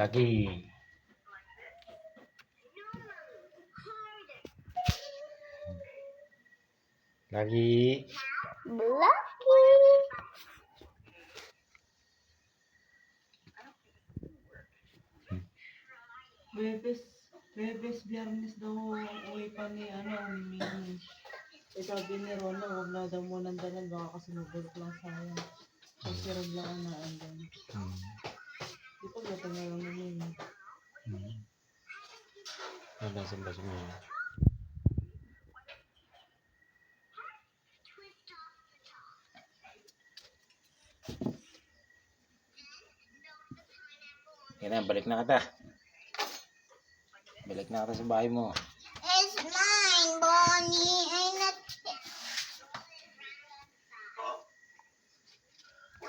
Lagi. Lagi. Lucky. Bebes, Biyernes daw uwi pa ni Mimi. Eh sabi ni Rona, huwag na daw mo nandalan, baka kasi mabulok lang sayang. Kasi rin lang na andun. Di pa gata nga lang na Mimi. Wala sa baso mo. Yan na, balik na kita. Balik na kita sa bahay mo. It's mine, Bonnie.